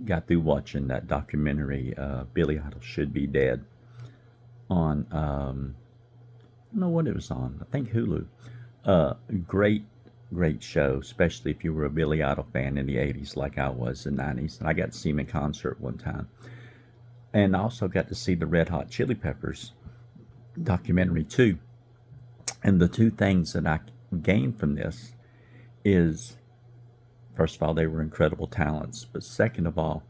got through watching that documentary, Billy Idol Should Be Dead, on, I don't know what it was on. I think Hulu. Uh, great, great show, especially if you were a Billy Idol fan in the 80s like I was in the 90s. And I got to see him in concert one time. And I also got to see the Red Hot Chili Peppers documentary too. And the two things that I gained from this is, first of all, they were incredible talents. But second of all,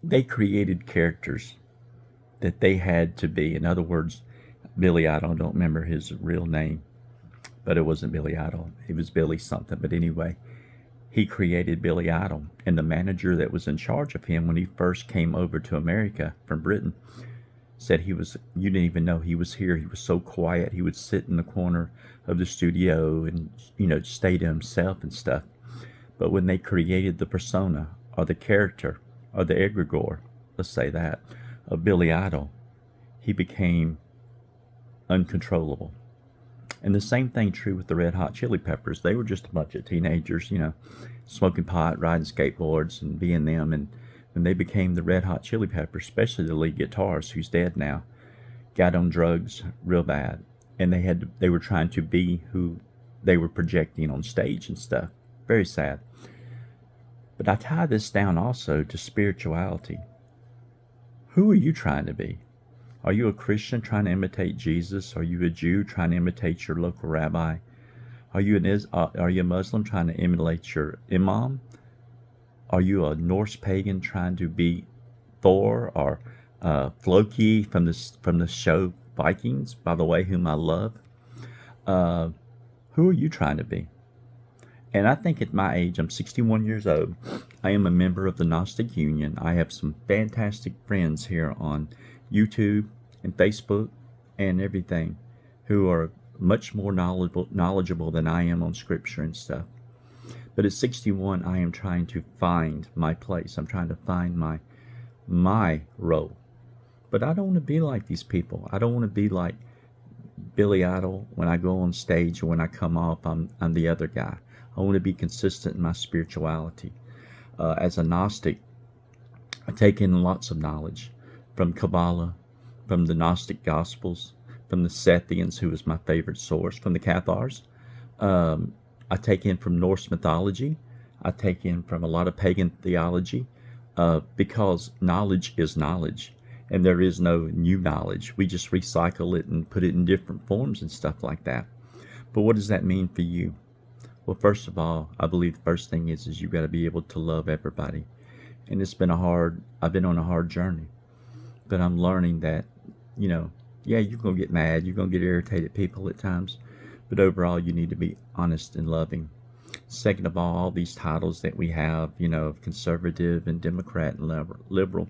they created characters that they had to be. In other words, Billy Idol, I don't remember his real name, but it wasn't Billy Idol. It was Billy something. But anyway, he created Billy Idol. And the manager that was in charge of him when he first came over to America from Britain said you didn't even know he was here. He was so quiet. He would sit in the corner of the studio and, stay to himself and stuff. But when they created the persona or the character or the egregore, let's say that, of Billy Idol, he became uncontrollable. And the same thing true with the Red Hot Chili Peppers. They were just a bunch of teenagers, smoking pot, riding skateboards, and being them. And when they became the Red Hot Chili Peppers, especially the lead guitarist, who's dead now, got on drugs real bad, and they were trying to be who they were projecting on stage and stuff. Very sad. But I tie this down also to spirituality. Who are you trying to be? Are you a Christian trying to imitate Jesus? Are you a Jew trying to imitate your local rabbi? Are you a Muslim trying to emulate your imam? Are you a Norse pagan trying to be Thor or Floki from the show Vikings? By the way, whom I love. Who are you trying to be? And I think at my age, I'm 61 years old. I am a member of the Gnostic Union. I have some fantastic friends here on YouTube and Facebook and everything who are much more knowledgeable than I am on scripture and stuff. But at 61, I am trying to find my place. I'm trying to find my role. But I don't want to be like these people. I don't want to be like Billy Idol. When I go on stage or when I come off, I'm the other guy. I want to be consistent in my spirituality. As a Gnostic, I take in lots of knowledge from Kabbalah, from the Gnostic Gospels, from the Sethians, who is my favorite source, from the Cathars. I take in from Norse mythology. I take in from a lot of pagan theology, because knowledge is knowledge, and there is no new knowledge. We just recycle it and put it in different forms and stuff like that. But what does that mean for you? Well, first of all, I believe the first thing is you've got to be able to love everybody. And I've been on a hard journey. But I'm learning that, yeah, you're going to get mad. You're going to get irritated at people at times. But overall, you need to be honest and loving. Second of all these titles that we have, of conservative and Democrat and liberal,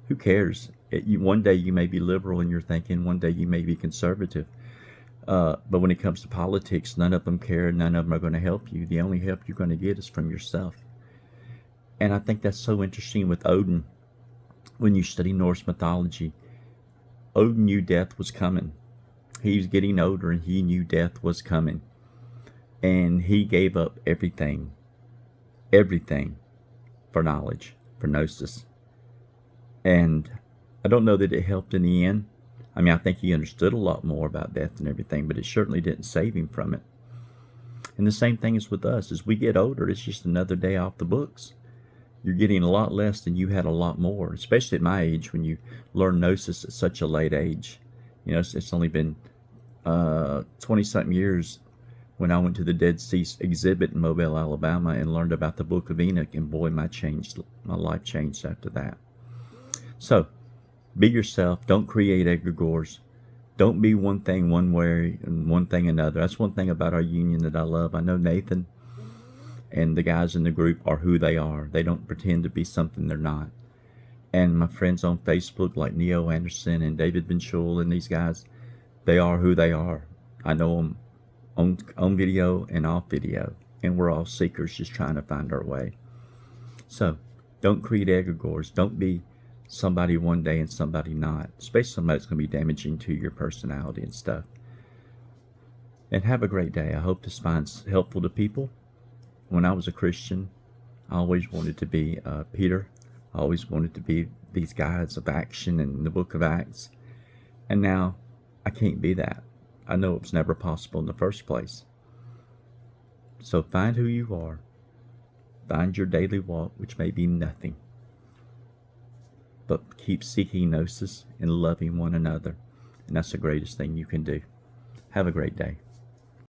who cares? One day you may be liberal in your thinking. One day you may be conservative. But when it comes to politics, none of them care. None of them are going to help you. The only help you're going to get is from yourself. And I think that's so interesting with Odin. When you study Norse mythology, Odin knew death was coming. He was getting older and he knew death was coming. And he gave up everything for knowledge, for gnosis. And I don't know that it helped in the end. I mean, I think he understood a lot more about death and everything, but it certainly didn't save him from it. And the same thing is with us. As we get older, it's just another day off the books. You're getting a lot less than you had a lot more, especially at my age when you learn gnosis at such a late age. It's only been 20-something years when I went to the Dead Sea exhibit in Mobile, Alabama, and learned about the Book of Enoch, and boy, my life changed after that. So, be yourself. Don't create egregores. Don't be one thing one way and one thing another. That's one thing about our union that I love. I know Nathan and the guys in the group are who they are. They don't pretend to be something they're not. And my friends on Facebook like Neo Anderson and David Benchul and these guys, they are who they are. I know them on video and off video. And we're all seekers just trying to find our way. So, don't create egregores. Don't be somebody one day and somebody not. Especially somebody that's going to be damaging to your personality and stuff. And have a great day. I hope this finds helpful to people. When I was a Christian, I always wanted to be Peter. I always wanted to be these guides of action in the book of Acts. And now I can't be that. I know it was never possible in the first place. So find who you are. Find your daily walk, which may be nothing. But keep seeking gnosis and loving one another. And that's the greatest thing you can do. Have a great day.